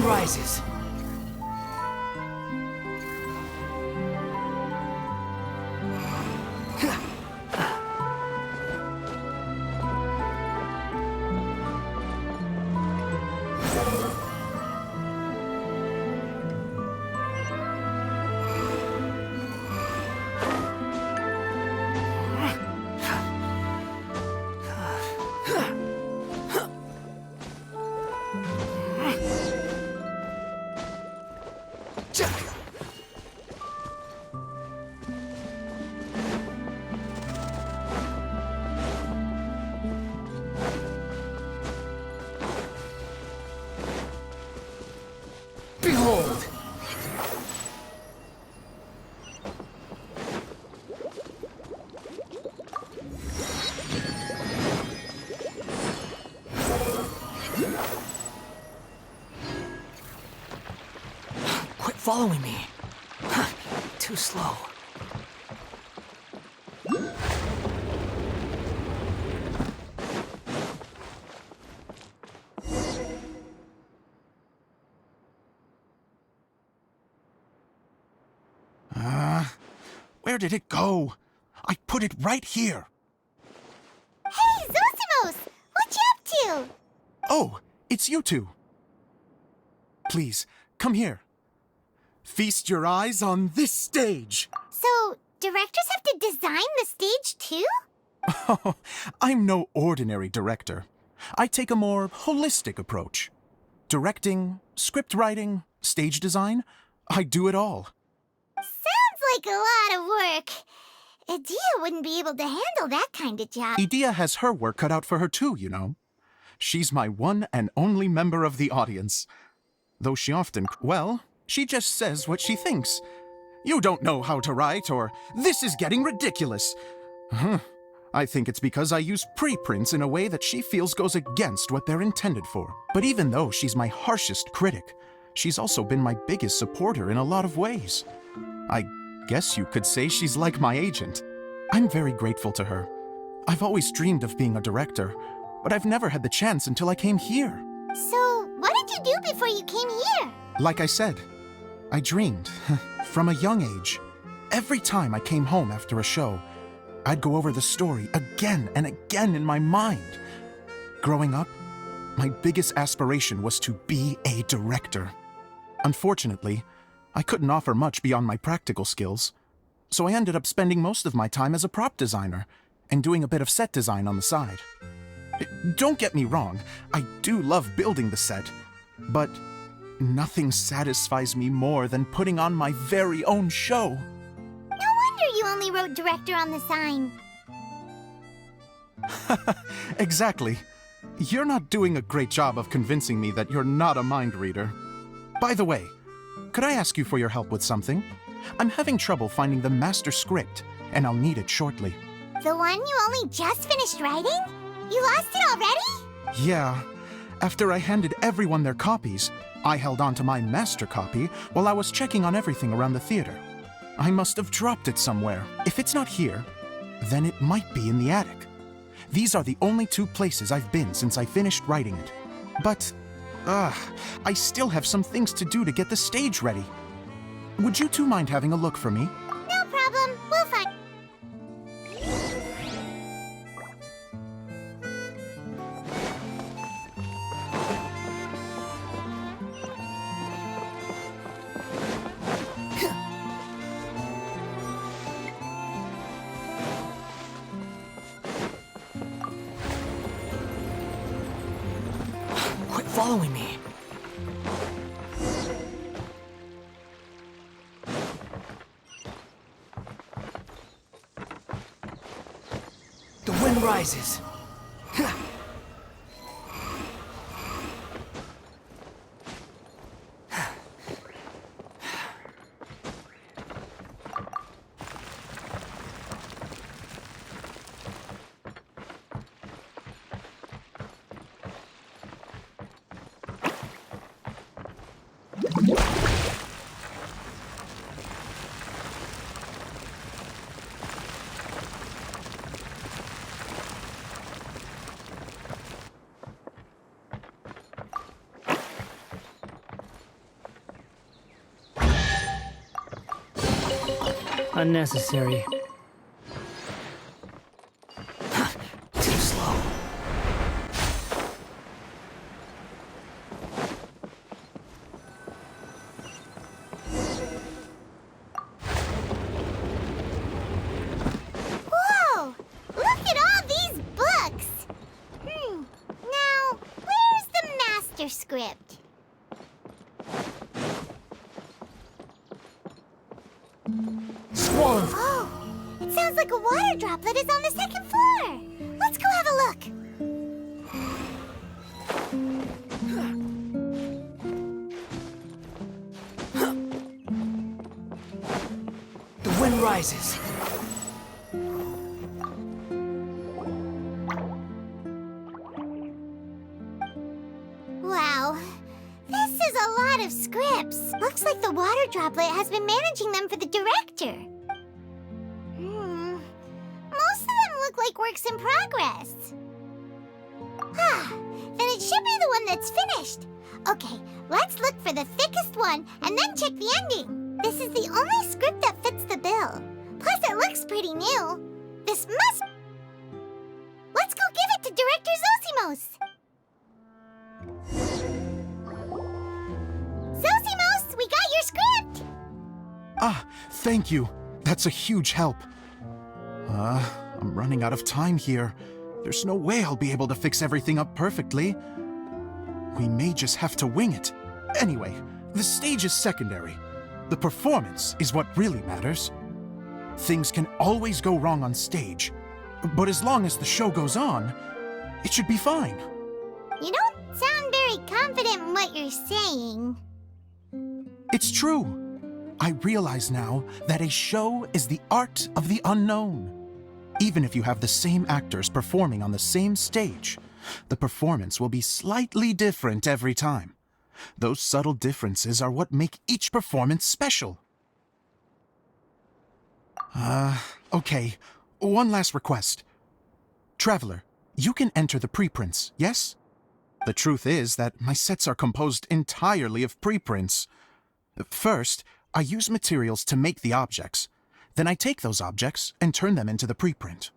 wind rises. Behold! Quit following me. Too slow. Where did it go? I put it right here. Hey, Zosimos! What you up to? Oh, it's you two. Please, come here. Feast your eyes on this stage. So, directors have to design the stage too? Oh, I'm no ordinary director. I take a more holistic approach. Directing, script writing, stage design, I do it all. Sounds like a lot of work. Adia wouldn't be able to handle that kind of job. Edea has her work cut out for her too, you know. She's my one and only member of the audience. Though she often, well, she just says what she thinks. You don't know how to write, or this is getting ridiculous. I think it's because I use preprints in a way that she feels goes against what they're intended for. But even though she's my harshest critic, she's also been my biggest supporter in a lot of ways. I guess you could say she's like my agent. I'm very grateful to her. I've always dreamed of being a director, but I've never had the chance until I came here. So, what did you do before you came here? Like I said, I dreamed from a young age. Every time I came home after a show, I'd go over the story again and again in my mind. Growing up, my biggest aspiration was to be a director. Unfortunately, I couldn't offer much beyond my practical skills, so I ended up spending most of my time as a prop designer and doing a bit of set design on the side. Don't get me wrong, I do love building the set, but nothing satisfies me more than putting on my very own show. No wonder you only wrote director on the sign. Exactly. You're not doing a great job of convincing me that you're not a mind reader. By the way, could I ask you for your help with something? I'm having trouble finding the master script, and I'll need it shortly. The one you only just finished writing? You lost it already? Yeah. After I handed everyone their copies, I held on to my master copy while I was checking on everything around the theater. I must have dropped it somewhere. If it's not here, then it might be in the attic. These are the only two places I've been since I finished writing it. But, I still have some things to do to get the stage ready. Would you two mind having a look for me? No problem. We'll find... Quit following me. The wind rises. Unnecessary. Too slow. Whoa! Look at all these books! Now, where's the master script? Squall! Oh, it sounds like a water droplet is on the second floor. Let's go have a look. The wind rises. Wow, this is a lot of scripts. Looks like the water droplet has been managing them for the director. Most of them look like works in progress. Then it should be the one that's finished. Okay, let's look for the thickest one and then check the ending. This is the only script that fits the bill. Plus, it looks pretty new. This must... Let's go give it to Director Zosimos. Zosimos, we got your script! Ah, thank you. That's a huge help. I'm running out of time here. There's no way I'll be able to fix everything up perfectly. We may just have to wing it. Anyway, the stage is secondary. The performance is what really matters. Things can always go wrong on stage, but as long as the show goes on, it should be fine. You don't sound very confident in what you're saying. It's true. I realize now that a show is the art of the unknown. Even if you have the same actors performing on the same stage, the performance will be slightly different every time. Those subtle differences are what make each performance special. Okay. One last request. Traveler, you can enter the preprints, yes? The truth is that my sets are composed entirely of preprints. First, I use materials to make the objects. Then I take those objects and turn them into the preprint.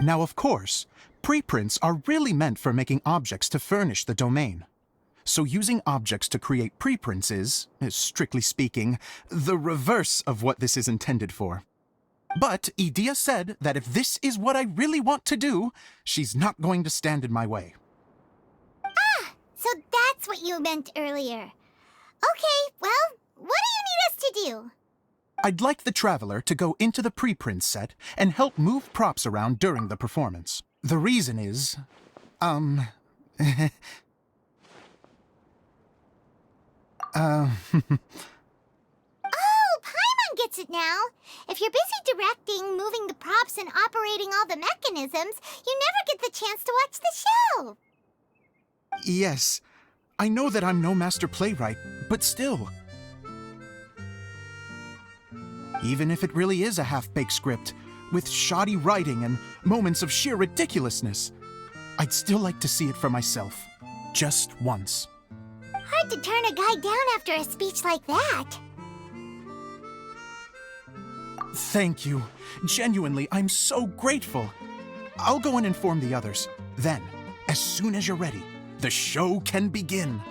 Now, of course, preprints are really meant for making objects to furnish the domain. So using objects to create preprints is, strictly speaking, the reverse of what this is intended for. But Edea said that if this is what I really want to do, she's not going to stand in my way. So that's what you meant earlier. Okay, well, what do you need us to do? I'd like the Traveler to go into the preprint set and help move props around during the performance. The reason is, Oh, Paimon gets it now. If you're busy directing, moving the props, and operating all the mechanisms, you never get the chance to watch the show. Yes, I know that I'm no master playwright, but still. Even if it really is a half-baked script, with shoddy writing and moments of sheer ridiculousness, I'd still like to see it for myself, just once. Hard to turn a guy down after a speech like that. Thank you. Genuinely, I'm so grateful. I'll go and inform the others. Then, as soon as you're ready, the show can begin.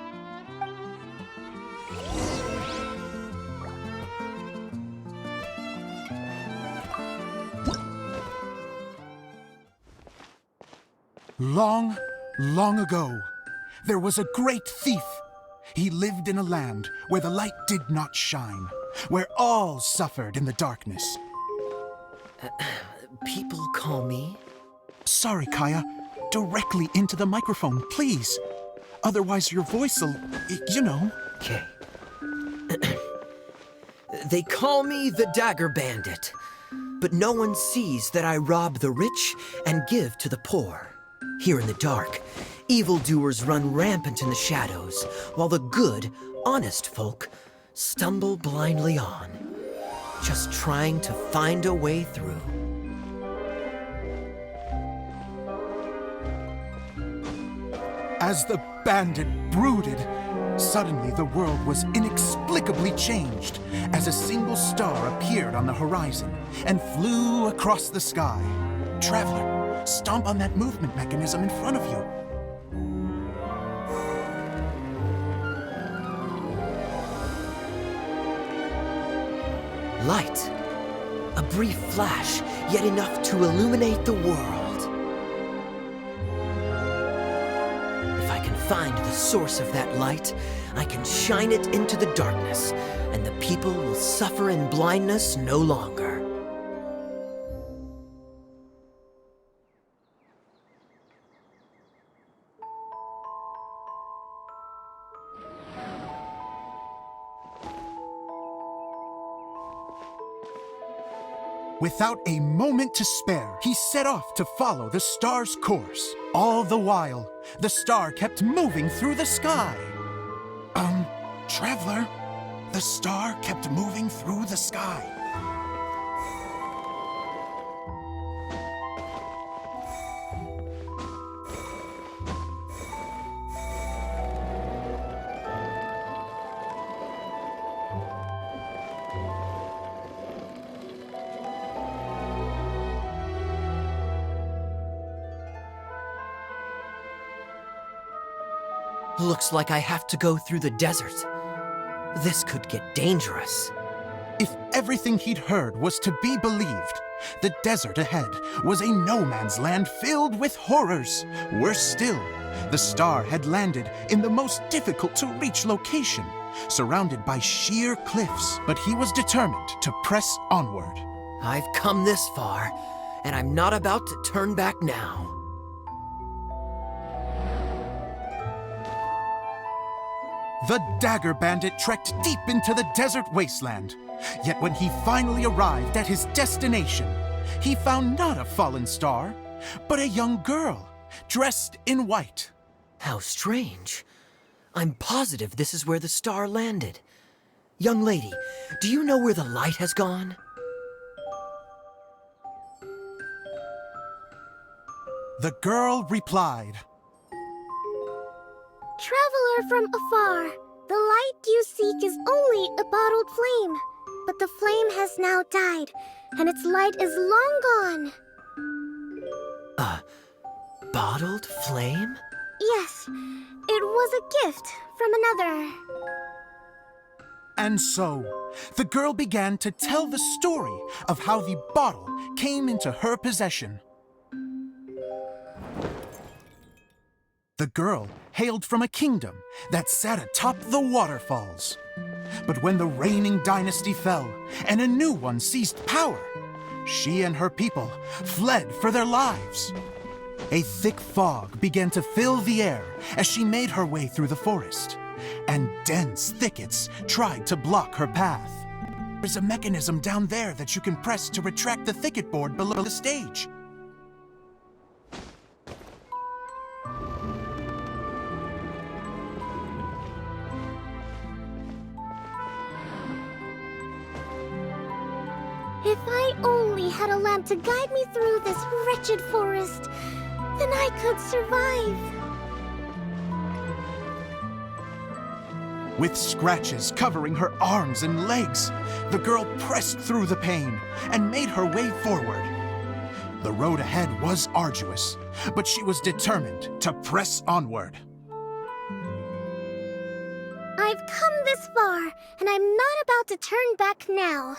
Long, long ago, there was a great thief. He lived in a land where the light did not shine, where all suffered in the darkness. People call me... Sorry, Kaya. Directly into the microphone, please. Otherwise your voice'll... you know. Okay. They call me the Dagger Bandit, but no one sees that I rob the rich and give to the poor. Here in the dark, evildoers run rampant in the shadows, while the good, honest folk stumble blindly on, just trying to find a way through. As the bandit brooded, Suddenly, the world was inexplicably changed as a single star appeared on the horizon and flew across the sky. Traveler, stomp on that movement mechanism in front of you. Light. A brief flash, yet enough to illuminate the world. If I can find the source of that light, I can shine it into the darkness, and the people will suffer in blindness no longer. Without a moment to spare, he set off to follow the star's course. All the while, the star kept moving through the sky. Traveler, the star kept moving through the sky. Looks like I have to go through the desert. This could get dangerous. If everything he'd heard was to be believed, the desert ahead was a no-man's land filled with horrors. Worse still, the star had landed in the most difficult-to-reach location, surrounded by sheer cliffs. But he was determined to press onward. I've come this far, and I'm not about to turn back now. The Dagger Bandit trekked deep into the desert wasteland. Yet when he finally arrived at his destination, he found not a fallen star, but a young girl, dressed in white. How strange. I'm positive this is where the star landed. Young lady, do you know where the light has gone? The girl replied, Traveler from afar, the light you seek is only a bottled flame. But the flame has now died, and its light is long gone. A bottled flame? Yes, it was a gift from another. And so, the girl began to tell the story of how the bottle came into her possession. The girl hailed from a kingdom that sat atop the waterfalls. But when the reigning dynasty fell and a new one seized power, she and her people fled for their lives. A thick fog began to fill the air as she made her way through the forest, and dense thickets tried to block her path. There's a mechanism down there that you can press to retract the thicket board below the stage. If I only had a lamp to guide me through this wretched forest, then I could survive. With scratches covering her arms and legs, the girl pressed through the pain and made her way forward. The road ahead was arduous, but she was determined to press onward. I've come this far, and I'm not about to turn back now.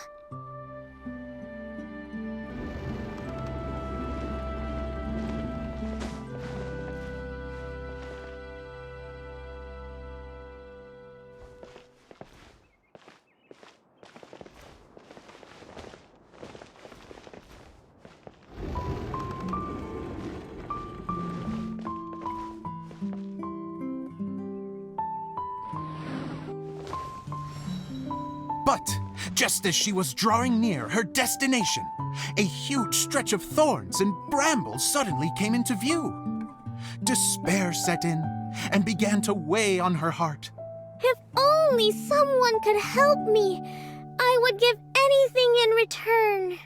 But just as she was drawing near her destination, a huge stretch of thorns and brambles suddenly came into view. Despair set in and began to weigh on her heart. If only someone could help me, I would give anything in return.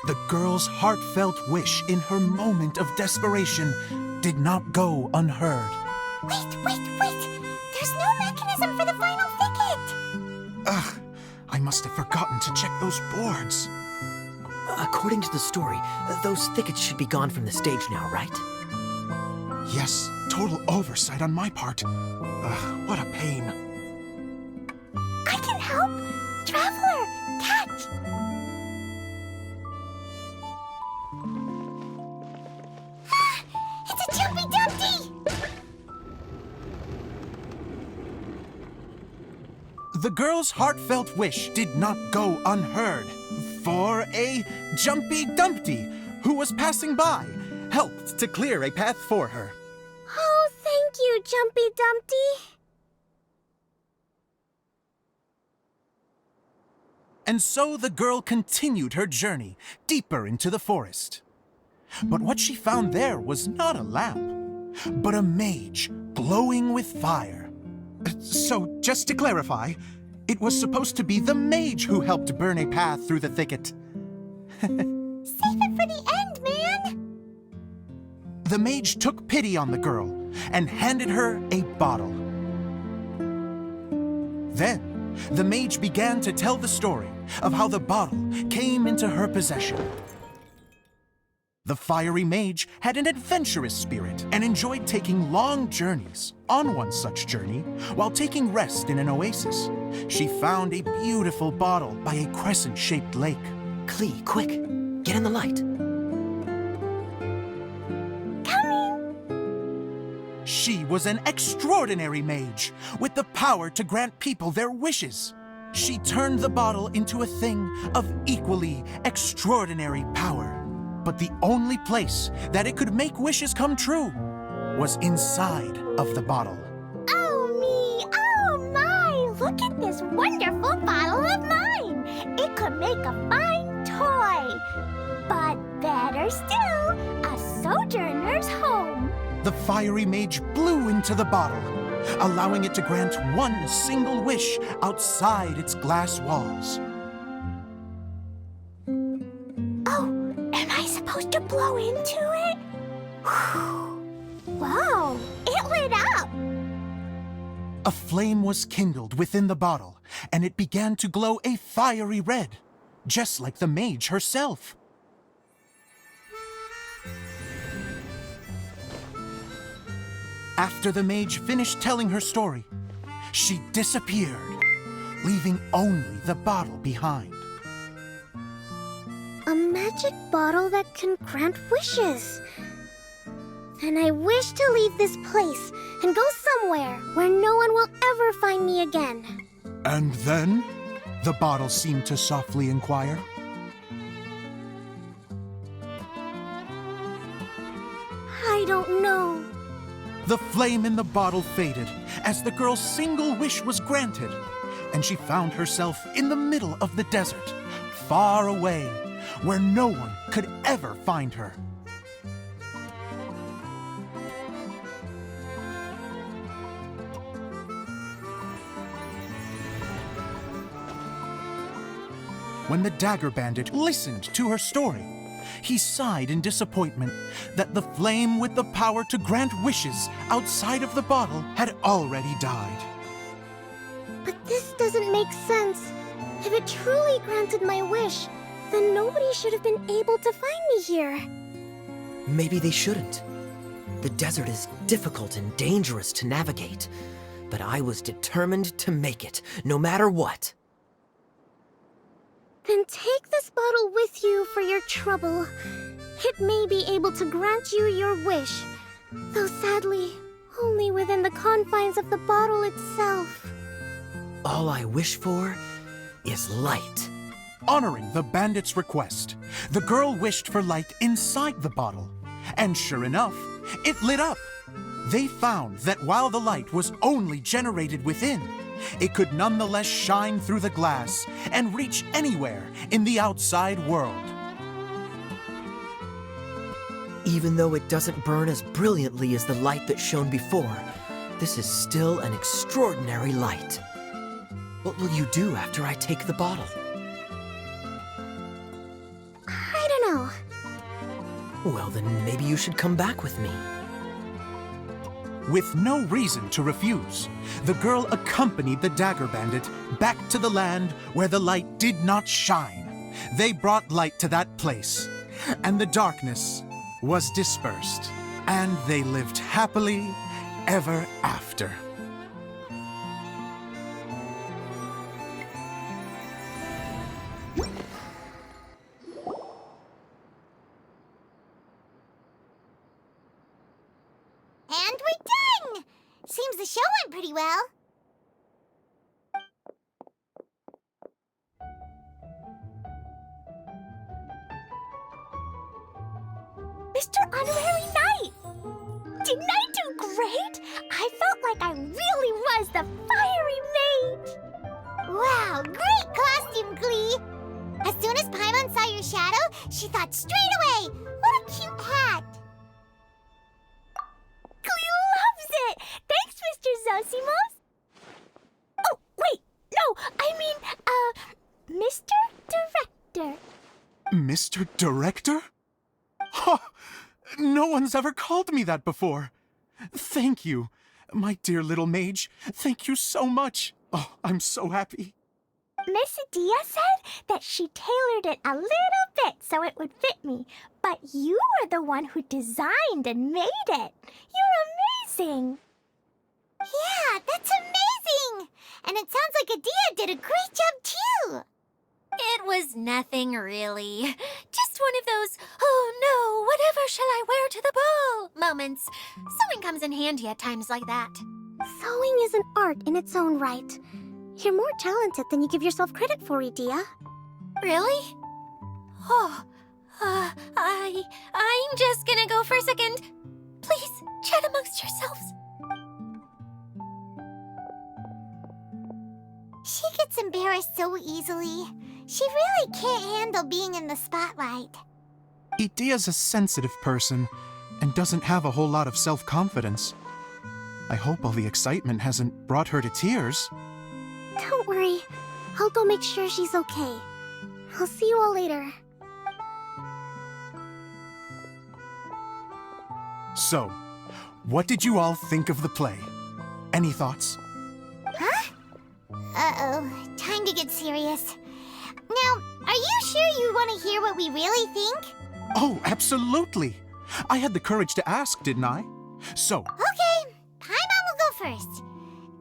The girl's heartfelt wish in her moment of desperation did not go unheard. Wait! There's no mechanism mechanism for the final thicket. Ugh, I must have forgotten to check those boards. According to the story, those thickets should be gone from the stage now, right? Yes, total oversight on my part. Ugh, what a pain. I can help. Traveler, catch. It's a Jumpy Dumpty! The girl's heartfelt wish did not go unheard, for a Jumpy Dumpty, who was passing by, helped to clear a path for her. Oh, thank you, Jumpy Dumpty. And so the girl continued her journey deeper into the forest. But what she found there was not a lamp, but a mage glowing with fire. So, just to clarify, it was supposed to be the mage who helped burn a path through the thicket. Save it for the end, man. The mage took pity on the girl and handed her a bottle. Then, the mage began to tell the story of how the bottle came into her possession. The fiery mage had an adventurous spirit and enjoyed taking long journeys. On one such journey, while taking rest in an oasis, she found a beautiful bottle by a crescent-shaped lake. Klee, quick, get in the light. She was an extraordinary mage with the power to grant people their wishes. She turned the bottle into a thing of equally extraordinary power. But the only place that it could make wishes come true was inside of the bottle. Oh me, oh my! Look at this wonderful bottle of mine! It could make a fine toy! But better still, a sojourner's home! The fiery mage blew into the bottle, allowing it to grant one single wish outside its glass walls. Oh, am I supposed to blow into it? Wow, it lit up! A flame was kindled within the bottle, and it began to glow a fiery red, just like the mage herself. After the mage finished telling her story, she disappeared, leaving only the bottle behind. A magic bottle that can grant wishes. Then I wish to leave this place and go somewhere where no one will ever find me again. And then? The bottle seemed to softly inquire. I don't know. The flame in the bottle faded as the girl's single wish was granted, and she found herself in the middle of the desert, far away, where no one could ever find her. When the Dagger Bandit listened to her story, he sighed in disappointment that the flame with the power to grant wishes outside of the bottle had already died. But this doesn't make sense. If it truly granted my wish, then nobody should have been able to find me here. Maybe they shouldn't. The desert is difficult and dangerous to navigate, but I was determined to make it, no matter what. Then take this bottle with you for your trouble. It may be able to grant you your wish, though sadly, only within the confines of the bottle itself. All I wish for is light. Honoring the bandit's request, the girl wished for light inside the bottle, and sure enough, it lit up. They found that while the light was only generated within, it could nonetheless shine through the glass and reach anywhere in the outside world. Even though it doesn't burn as brilliantly as the light that shone before, this is still an extraordinary light. What will you do after I take the bottle? I don't know. Well, then maybe you should come back with me. With no reason to refuse, the girl accompanied the Dagger Bandit back to the land where the light did not shine. They brought light to that place, and the darkness was dispersed, and they lived happily ever after. And we're done! Seems the show went pretty well. Mr. Honorary Knight! Didn't I do great? I felt like I really was the fiery mage! Wow, great costume, Glee! As soon as Paimon saw your shadow, she thought straight away, what a cute hat! Glee loves it! Thanks, Mr. Zosimos! Oh, wait, no, I mean, Mr. Director. Mr. Director? Ha! No one's ever called me that before. Thank you, my dear little mage. Thank you so much. Oh, I'm so happy. Miss Adia said that she tailored it a little bit so it would fit me, but you are the one who designed and made it. You're amazing. Yeah, that's amazing! And it sounds like Adia did a great job too! It was nothing really. Just one of those, oh no, whatever shall I wear to the ball moments. Sewing comes in handy at times like that. Sewing is an art in its own right. You're more talented than you give yourself credit for, Adia. Really? Oh, I'm just gonna go for a second. Please, chat amongst yourselves. She gets embarrassed so easily. She really can't handle being in the spotlight. Idia's a sensitive person and doesn't have a whole lot of self-confidence. I hope all the excitement hasn't brought her to tears. Don't worry. I'll go make sure she's okay. I'll see you all later. So, what did you all think of the play? Any thoughts? Uh-oh, time to get serious. Now, are you sure you want to hear what we really think? Oh, absolutely. I had the courage to ask, didn't I? So, Okay, Paimon will go first.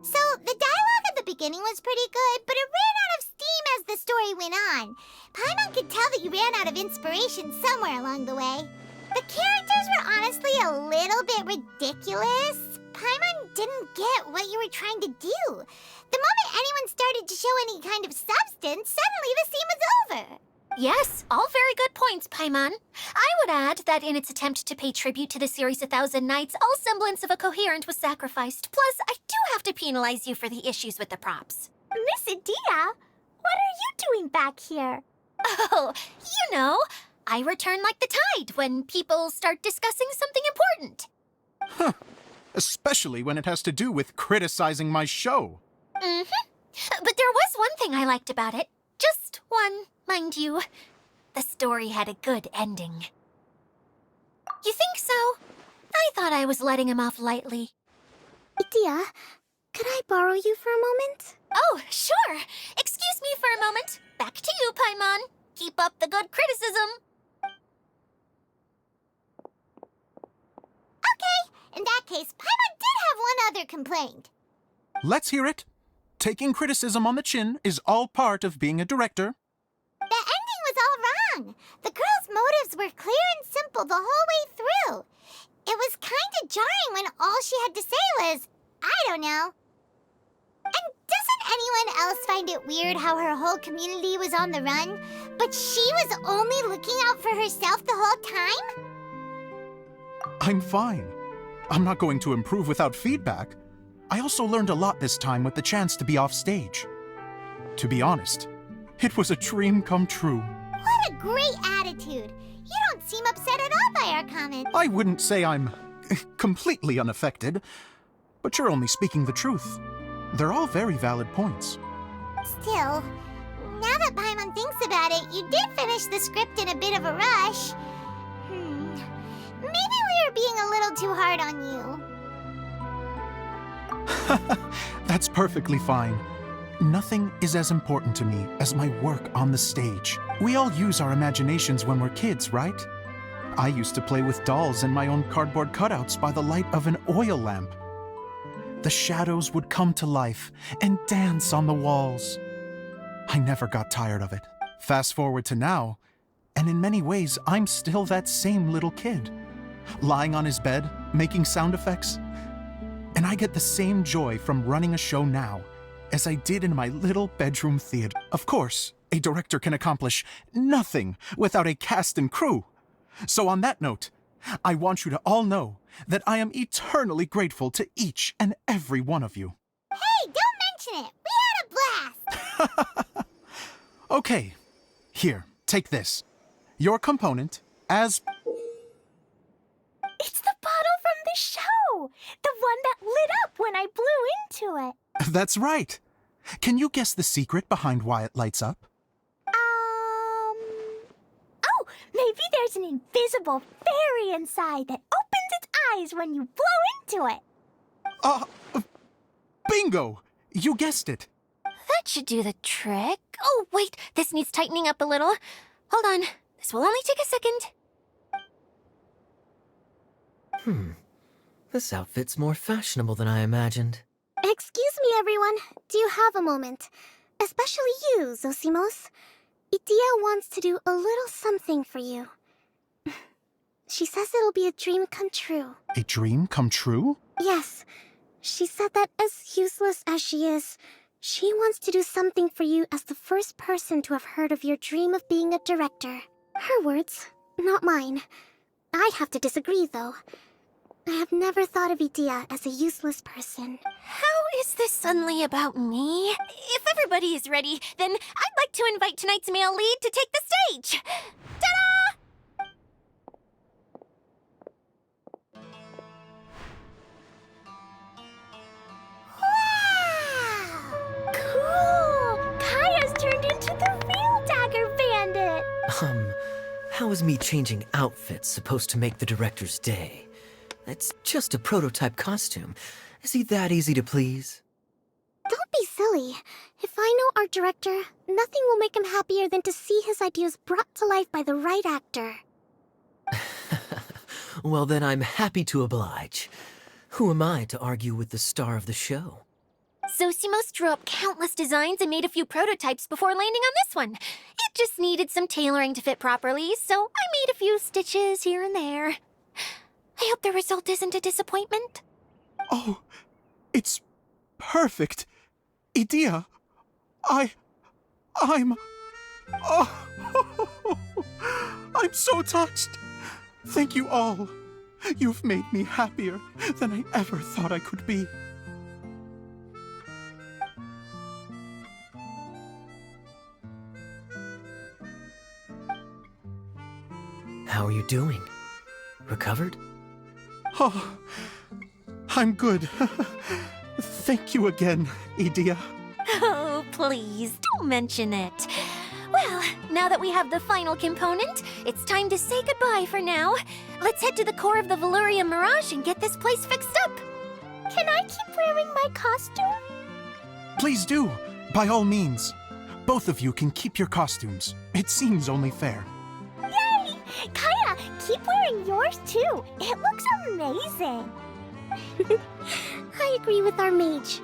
So, the dialogue at the beginning was pretty good, but it ran out of steam as the story went on. Paimon could tell that you ran out of inspiration somewhere along the way. The characters were honestly a little bit ridiculous. Paimon didn't get what you were trying to do. The moment anyone started to show any kind of substance, suddenly the scene was over. Yes, all very good points, Paimon. I would add that in its attempt to pay tribute to the series 1,000 Nights, all semblance of a coherent was sacrificed. Plus, I do have to penalize you for the issues with the props. Miss Adia, what are you doing back here? Oh, you know, I return like the tide when people start discussing something important. especially when it has to do with criticizing my show. But there was one thing I liked about it. Just one, mind you. The story had a good ending. You think so? I thought I was letting him off lightly. Adia, could I borrow you for a moment? Oh, sure. Excuse me for a moment. Back to you, Paimon. Keep up the good criticism. Okay, in that case, Paimon did have one other complaint. Let's hear it. Taking criticism on the chin is all part of being a director. The ending was all wrong. The girl's motives were clear and simple the whole way through. It was kind of jarring when all she had to say was, I don't know. And doesn't anyone else find it weird how her whole community was on the run, but she was only looking out for herself the whole time? I'm fine. I'm not going to improve without feedback. I also learned a lot this time with the chance to be off stage. To be honest, it was a dream come true. What a great attitude. You don't seem upset at all by our comments. I wouldn't say I'm completely unaffected, but you're only speaking the truth. They're all very valid points. Still, now that Paimon thinks about it, you did finish the script in a bit of a rush. Maybe we were being a little too hard on you. That's perfectly fine. Nothing is as important to me as my work on the stage. We all use our imaginations when we're kids, right? I used to play with dolls and my own cardboard cutouts by the light of an oil lamp. The shadows would come to life and dance on the walls. I never got tired of it. Fast forward to now, and in many ways, I'm still that same little kid, lying on his bed, making sound effects. And I get the same joy from running a show now as I did in my little bedroom theater. Of course, a director can accomplish nothing without a cast and crew. So on that note, I want you to all know that I am eternally grateful to each and every one of you. Hey, don't mention it. We had a blast. Okay, here, take this. Your component, as... It's the bottle from the show! The one that lit up when I blew into it. That's right. Can you guess the secret behind why it lights up? Oh, maybe there's an invisible fairy inside that opens its eyes when you blow into it. Bingo! You guessed it. That should do the trick. Oh, wait, this needs tightening up a little. Hold on, this will only take a second. This outfit's more fashionable than I imagined. Excuse me, everyone. Do you have a moment? Especially you, Zosimos. Idia wants to do a little something for you. She says it'll be a dream come true. A dream come true? Yes. She said that as useless as she is, she wants to do something for you as the first person to have heard of your dream of being a director. Her words, not mine. I'd have to disagree, though. I have never thought of Idia as a useless person. How is this suddenly about me? If everybody is ready, then I'd like to invite tonight's male lead to take the stage. Ta-da! Wow! Cool! Kaya's turned into the real Dagger Bandit! How is me changing outfits supposed to make the director's day? It's just a prototype costume. Is he that easy to please? Don't be silly. If I know our director, nothing will make him happier than to see his ideas brought to life by the right actor. Well, then I'm happy to oblige. Who am I to argue with the star of the show? Zosimos drew up countless designs and made a few prototypes before landing on this one. It just needed some tailoring to fit properly, so I made a few stitches here and there. I hope the result isn't a disappointment. Oh, it's perfect. Idia, I'm... Oh, I'm so touched. Thank you all. You've made me happier than I ever thought I could be. How are you doing? Recovered? Oh, I'm good. Thank you again, Idia. Oh, please, don't mention it. Well, now that we have the final component, it's time to say goodbye for now. Let's head to the core of the Veluria Mirage and get this place fixed up. Can I keep wearing my costume? Please do, by all means. Both of you can keep your costumes. It seems only fair. Yay! Kaya, keep wearing yours too. It looks amazing. I agree with our mage.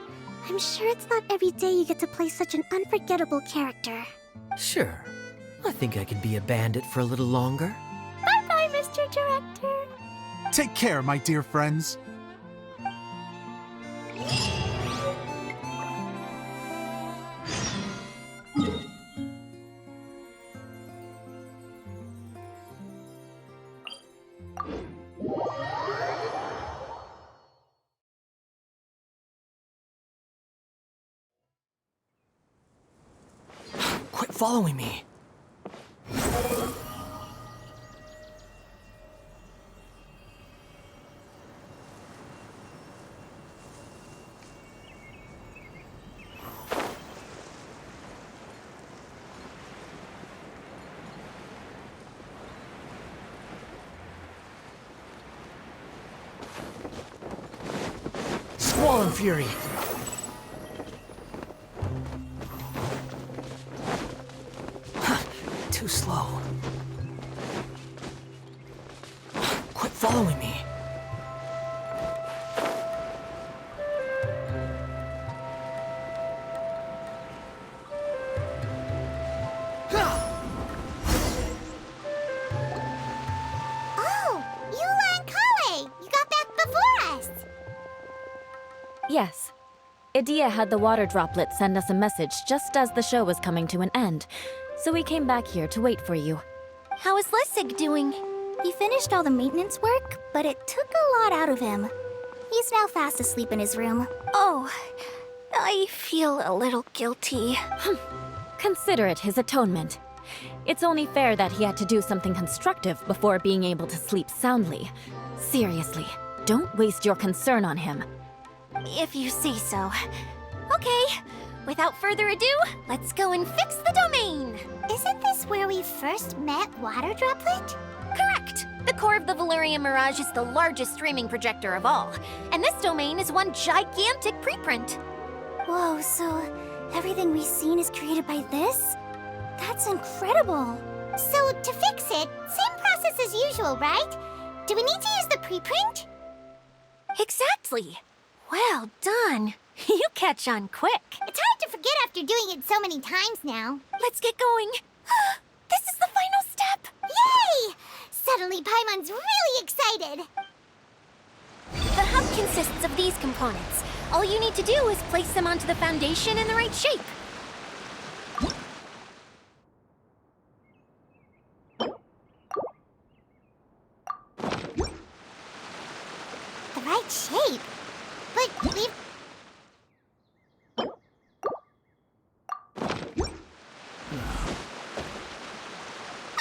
I'm sure it's not every day you get to play such an unforgettable character. Sure. I think I can be a bandit for a little longer. Bye-bye, Mr. Director. Take care, my dear friends. Quit following me. Squall! Stone Fury. Too slow. Quit following me. Oh, Eula and Kale! You got back before us! Yes. Idea had the water droplet send us a message just as the show was coming to an end, so we came back here to wait for you. How is Lissig doing? He finished all the maintenance work, but it took a lot out of him. He's now fast asleep in his room. Oh, I feel a little guilty. Consider it his atonement. It's only fair that he had to do something constructive before being able to sleep soundly. Seriously, don't waste your concern on him. If you say so. Okay, without further ado, let's go and fix the domain! Isn't this where we first met Water Droplet? Correct! The core of the Valerian Mirage is the largest streaming projector of all, and this domain is one gigantic preprint. Whoa, so everything we've seen is created by this? That's incredible. So, to fix it, same process as usual, right? Do we need to use the preprint? Exactly! Well done! You catch on quick. It's hard to forget after doing it so many times now. Let's get going. This is the final step! Yay! Suddenly Paimon's really excited. The hub consists of these components. All you need to do is place them onto the foundation in the right shape. The right shape? But we've...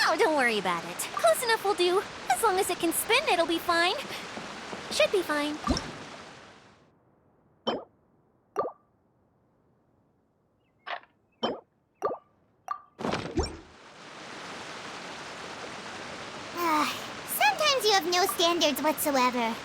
Oh, don't worry about it. Close enough will do. As long as it can spin, it'll be fine. Should be fine. Sometimes you have no standards whatsoever.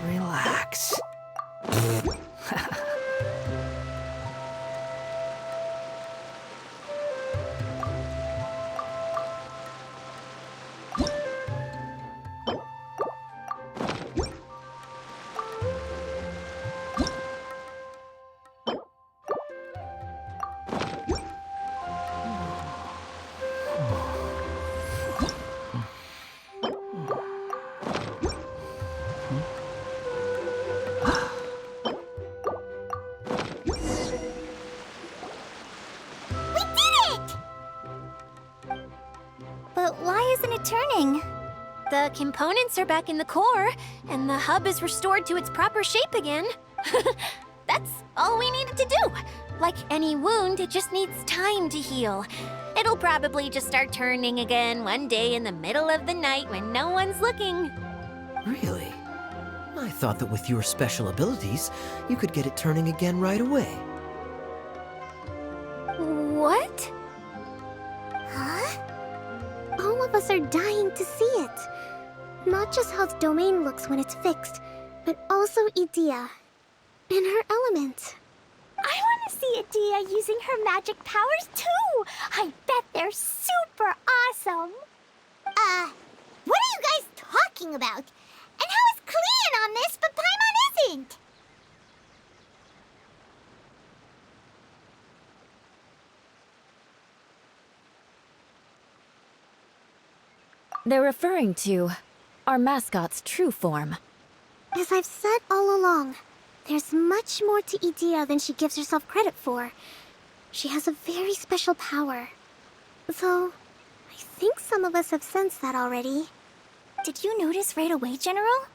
Relax. We did it! But why isn't it turning? The components are back in the core, and the hub is restored to its proper shape again. That's all we needed to do. Like any wound, it just needs time to heal. It'll probably just start turning again one day in the middle of the night when no one's looking. Really? I thought that with your special abilities, you could get it turning again right away. What? Huh? All of us are dying to see it. Not just how the domain looks when it's fixed, but also Idea. In her element. I want to see Idea using her magic powers too! I bet they're super awesome! What are you guys talking about? And how is Clean on this, but Paimon isn't? They're referring to our mascot's true form. As I've said all along, there's much more to Idea than she gives herself credit for. She has a very special power. Though, I think some of us have sensed that already. Did you notice right away, General?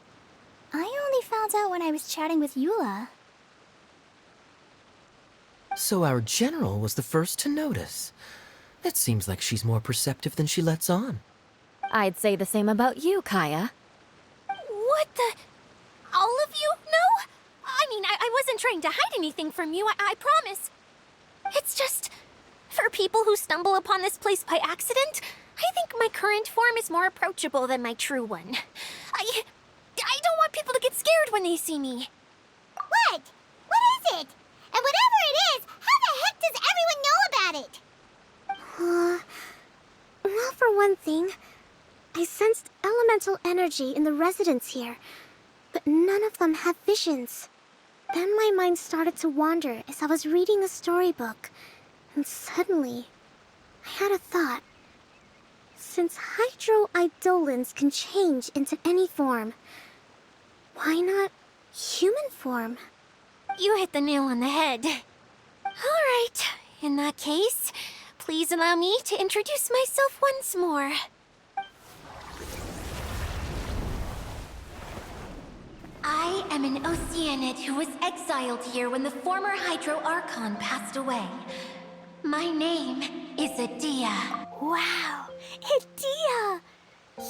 I only found out when I was chatting with Eula. So our general was the first to notice. It seems like she's more perceptive than she lets on. I'd say the same about you, Kaya. What the? All of you? No? I mean, I wasn't trying to hide anything from you, I promise. It's just, for people who stumble upon this place by accident, I think my current form is more approachable than my true one. I don't want people to get scared when they see me. What? What is it? And whatever it is, how the heck does everyone know about it? Well, for one thing, I sensed elemental energy in the residents here, but none of them have visions. Then my mind started to wander as I was reading a storybook, and suddenly, I had a thought. Since hydroidolins can change into any form, why not human form? You hit the nail on the head. All right, in that case, please allow me to introduce myself once more. I am an Oceanid who was exiled here when the former Hydro Archon passed away. My name is Adia. Wow, Adia!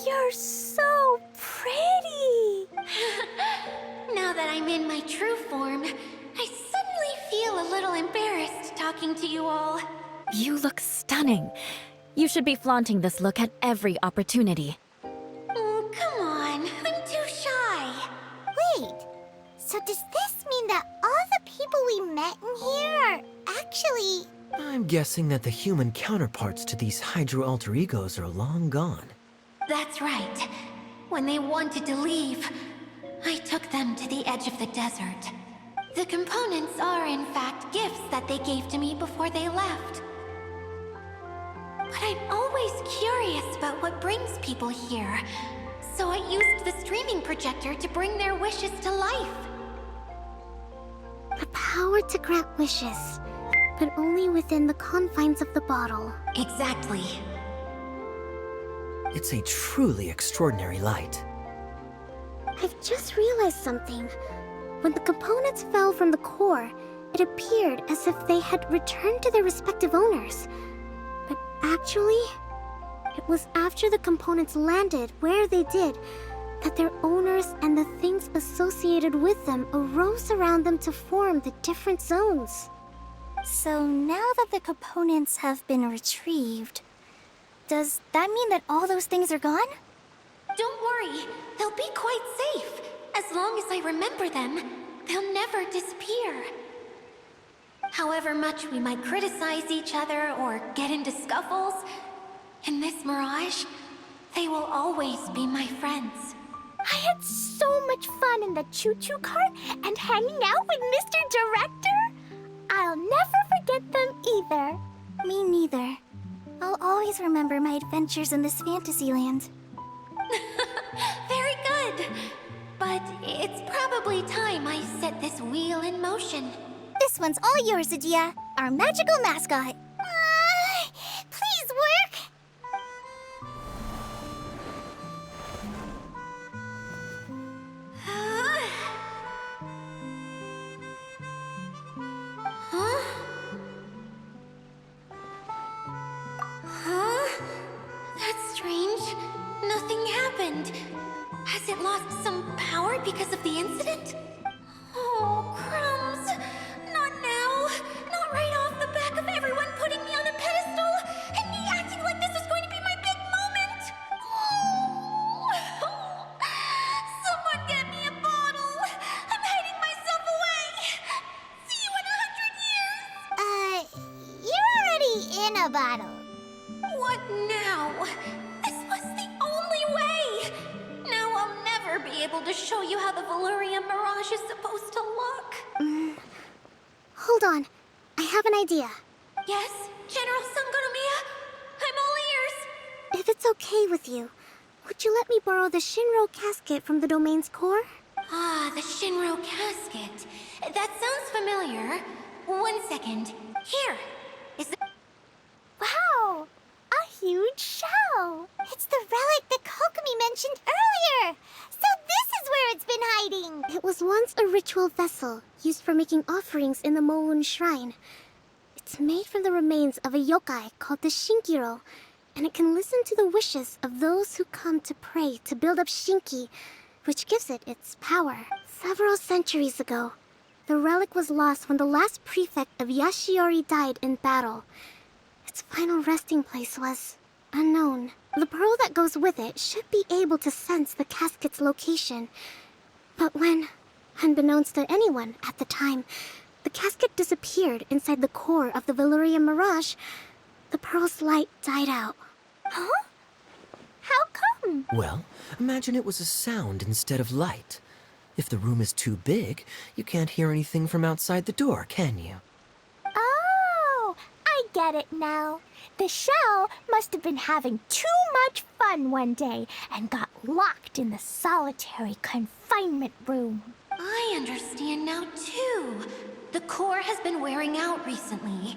You're so pretty! Now that I'm in my true form, I suddenly feel a little embarrassed talking to you all. You look stunning. You should be flaunting this look at every opportunity. Oh, come on. I'm too shy. Wait, so does this mean that all the people we met in here are actually... I'm guessing that the human counterparts to these Hydro alter egos are long gone. That's right. When they wanted to leave, I took them to the edge of the desert. The components are, in fact, gifts that they gave to me before they left. But I'm always curious about what brings people here, so I used the streaming projector to bring their wishes to life. The power to grant wishes, but only within the confines of the bottle. Exactly. It's a truly extraordinary light. I've just realized something. When the components fell from the core, it appeared as if they had returned to their respective owners. But actually, it was after the components landed where they did that their owners and the things associated with them arose around them to form the different zones. So now that the components have been retrieved, does that mean that all those things are gone? Don't worry, they'll be quite safe. As long as I remember them, they'll never disappear. However much we might criticize each other or get into scuffles, in this mirage, they will always be my friends. I had so much fun in the choo-choo cart and hanging out with Mr. Director. I'll never forget them either. Me neither. I'll always remember my adventures in this fantasy land. Very good. But it's probably time I set this wheel in motion. This one's all yours, Adia, our magical mascot. Please work! Huh? That's strange. Nothing happened. Has it lost some power because of the incident? Oh, crumbs. Not now. Not right off the back of everyone putting me on a pedestal and me acting like this was going to be my big moment. Oh. Someone get me a bottle. I'm hiding myself away. See you in 100 years. You're already in a bottle. What now? This was the only way! Now I'll never be able to show you how the Valurian Mirage is supposed to look. Hold on. I have an idea. Yes, General Sangonomiya? I'm all ears! If it's okay with you, would you let me borrow the Shinro casket from the domain's core? Ah, the Shinro casket. That sounds familiar. 1 second. Here. Is it... Wow! A huge shell! It's the relic that Kokomi mentioned earlier! So this is where it's been hiding! It was once a ritual vessel used for making offerings in the Moon Shrine. It's made from the remains of a yokai called the Shinkiro, and it can listen to the wishes of those who come to pray to build up Shinki, which gives it its power. Several centuries ago, the relic was lost when the last prefect of Yashiori died in battle. Its final resting place was unknown. The pearl that goes with it should be able to sense the casket's location. But when, unbeknownst to anyone at the time, the casket disappeared inside the core of the Veluria Mirage, the pearl's light died out. Huh? How come? Well, imagine it was a sound instead of light. If the room is too big, you can't hear anything from outside the door, can you? Oh, I get it now. The shell must have been having too much fun one day and got locked in the solitary confinement room. I understand now, too. The core has been wearing out recently.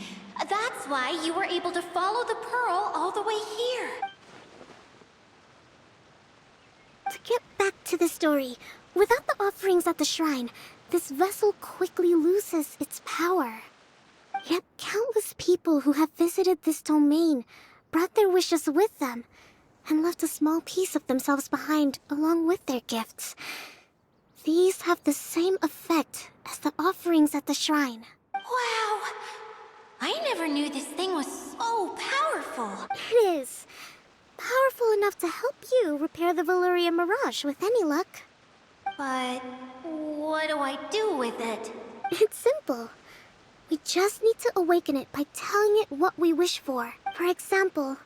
That's why you were able to follow the pearl all the way here. To get back to the story, without the offerings at the shrine, this vessel quickly loses its power. Yet countless people who have visited this domain brought their wishes with them and left a small piece of themselves behind along with their gifts. These have the same effect as the offerings at the shrine. Wow! I never knew this thing was so powerful. It is. Powerful enough to help you repair the Veluria Mirage with any luck. But what do I do with it? It's simple. We just need to awaken it by telling it what we wish for. For example,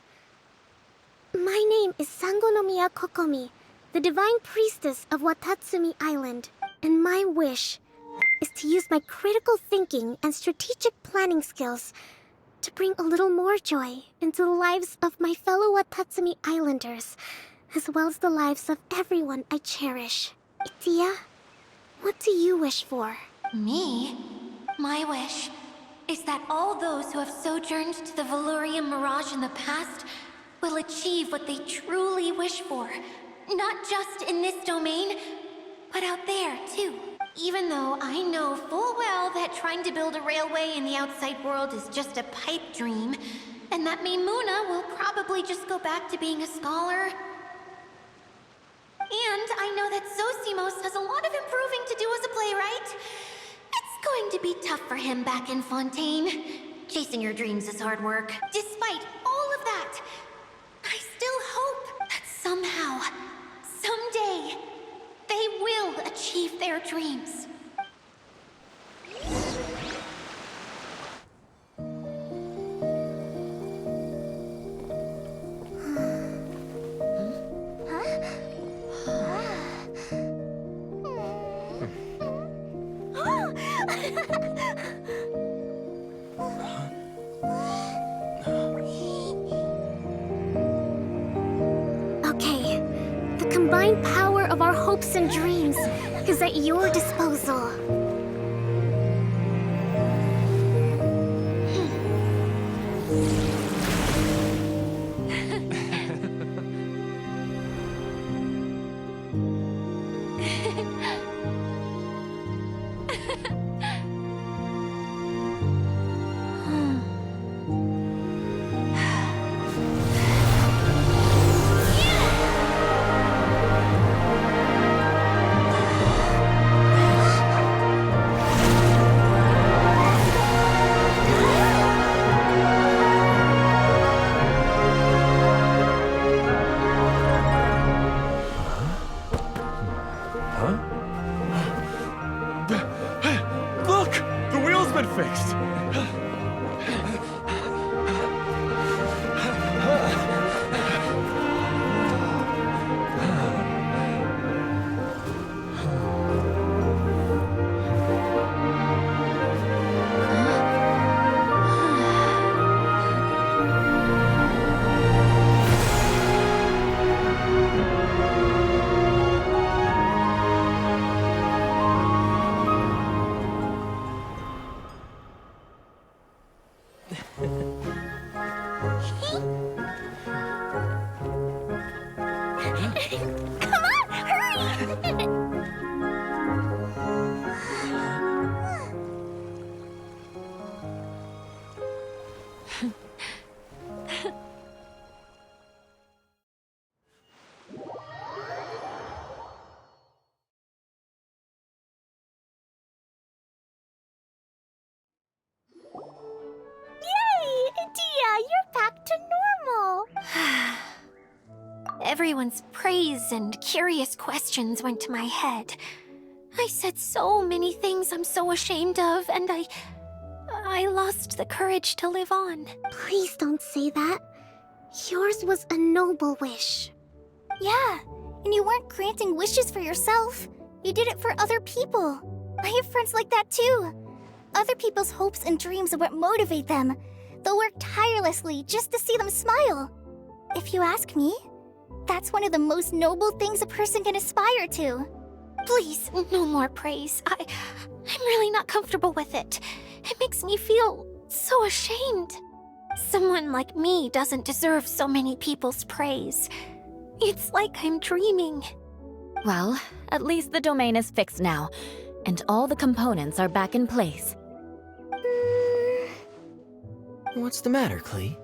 my name is Sangonomiya Kokomi, the divine priestess of Watatsumi Island, and my wish is to use my critical thinking and strategic planning skills to bring a little more joy into the lives of my fellow Watatsumi Islanders, as well as the lives of everyone I cherish. Itia, what do you wish for? Me? My wish is that all those who have sojourned to the Veluria Mirage in the past will achieve what they truly wish for. Not just in this domain, but out there, too. Even though I know full well that trying to build a railway in the outside world is just a pipe dream, and that Maimuna will probably just go back to being a scholar. And I know that Zosimos has a lot of improving to do as a playwright. It's going to be tough for him back in Fontaine. Chasing your dreams is hard work. Despite all of that, I still hope that somehow, someday, they will achieve their dreams. Okay, the combined power of our hopes and dreams is at your disposal. Look! The wheel's been fixed! Come on, hurry! Everyone's praise and curious questions went to my head. I said so many things I'm so ashamed of, and I lost the courage to live on. Please don't say that. Yours was a noble wish. Yeah, and you weren't granting wishes for yourself. You did it for other people. I have friends like that too. Other people's hopes and dreams are what motivate them. They'll work tirelessly just to see them smile. If you ask me, that's one of the most noble things a person can aspire to. Please, no more praise. I'm really not comfortable with it. It makes me feel so ashamed. Someone like me doesn't deserve so many people's praise. It's like I'm dreaming. Well, at least the domain is fixed now, and all the components are back in place. What's the matter, Klee?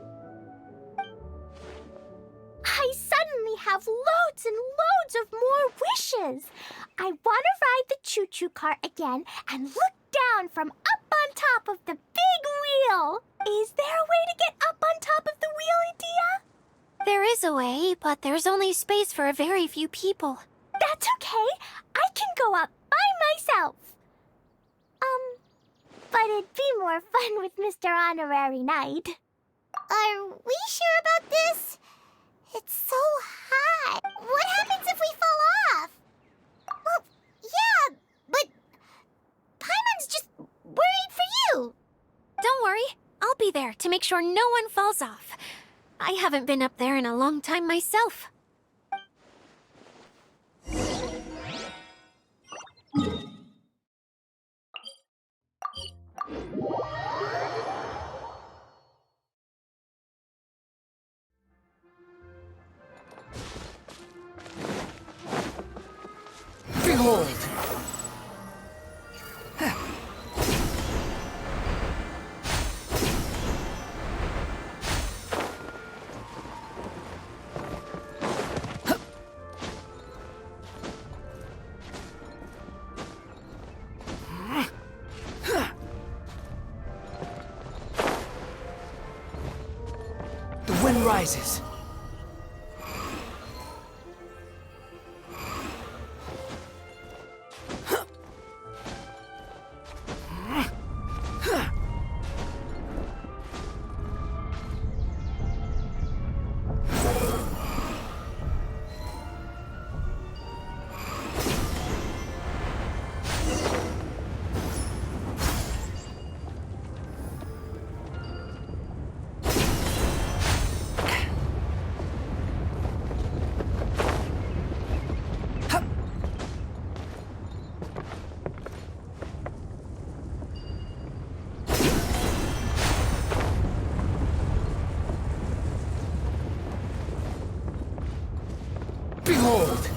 I suddenly have loads and loads of more wishes. I want to ride the choo-choo cart again and look down from up on top of the big wheel. Is there a way to get up on top of the wheel, Edea? There is a way, but there's only space for a very few people. That's okay. I can go up by myself. But it'd be more fun with Mr. Honorary Knight. Are we sure about this? It's so hot. What happens if we fall off? Well, yeah, but Paimon's just worried for you. Don't worry, I'll be there to make sure no one falls off. I haven't been up there in a long time myself. Behold! The wind rises. Behold!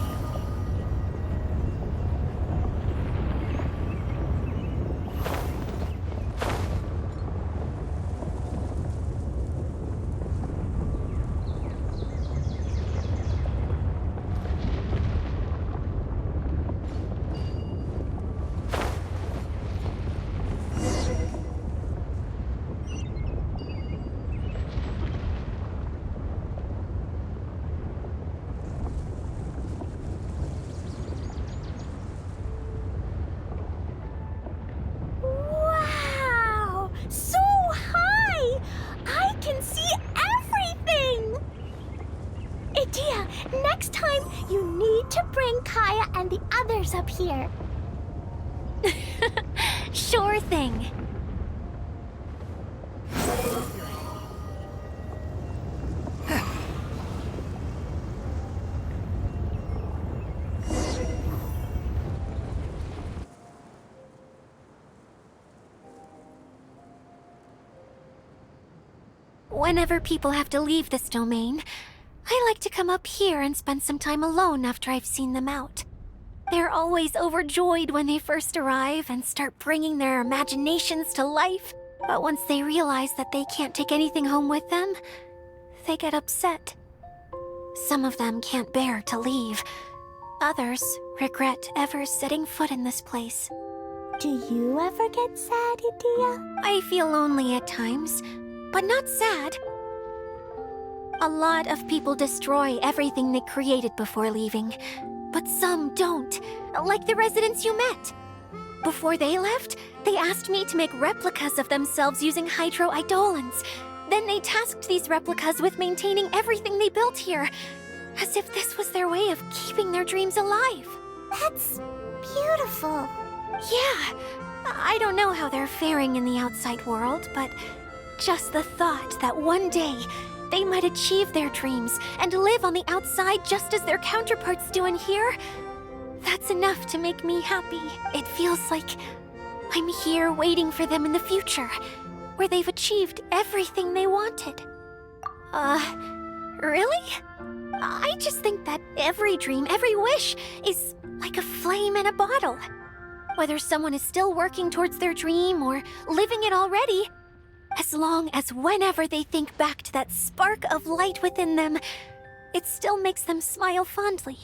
Wow! So high! I can see everything! Edea, next time you need to bring Kaya and the others up here. Sure thing. Whenever people have to leave this domain, I like to come up here and spend some time alone after I've seen them out. They're always overjoyed when they first arrive and start bringing their imaginations to life. But once they realize that they can't take anything home with them, they get upset. Some of them can't bear to leave. Others regret ever setting foot in this place. Do you ever get sad, Edea? I feel lonely at times, but not sad. A lot of people destroy everything they created before leaving, but some don't, like the residents you met. Before they left, they asked me to make replicas of themselves using hydro-eidolons. Then they tasked these replicas with maintaining everything they built here, as if this was their way of keeping their dreams alive. That's beautiful. Yeah, I don't know how they're faring in the outside world, but just the thought that one day they might achieve their dreams and live on the outside just as their counterparts do in here, that's enough to make me happy. It feels like I'm here waiting for them in the future, where they've achieved everything they wanted. Really? I just think that every dream, every wish, is like a flame in a bottle. Whether someone is still working towards their dream or living it already, as long as whenever they think back to that spark of light within them, it still makes them smile fondly.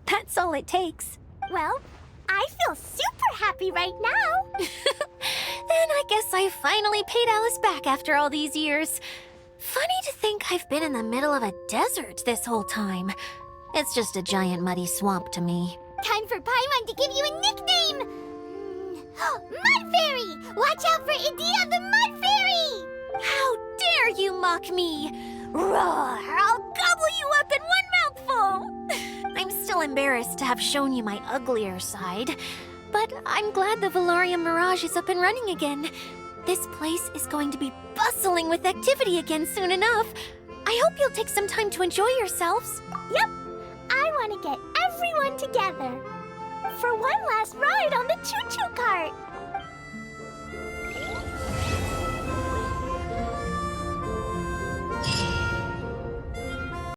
That's all it takes. Well, I feel super happy right now. Then I guess I finally paid Alice back after all these years. Funny to think I've been in the middle of a desert this whole time. It's just a giant muddy swamp to me. Time for Paimon to give you a nickname! Mud Fairy! Watch out for Idea the Mud Fairy! How dare you mock me! Roar! I'll gobble you up in one mouthful! I'm still embarrassed to have shown you my uglier side, but I'm glad the Valorium Mirage is up and running again. This place is going to be bustling with activity again soon enough. I hope you'll take some time to enjoy yourselves. Yep, I want to get everyone together for one last ride on the choo-choo cart.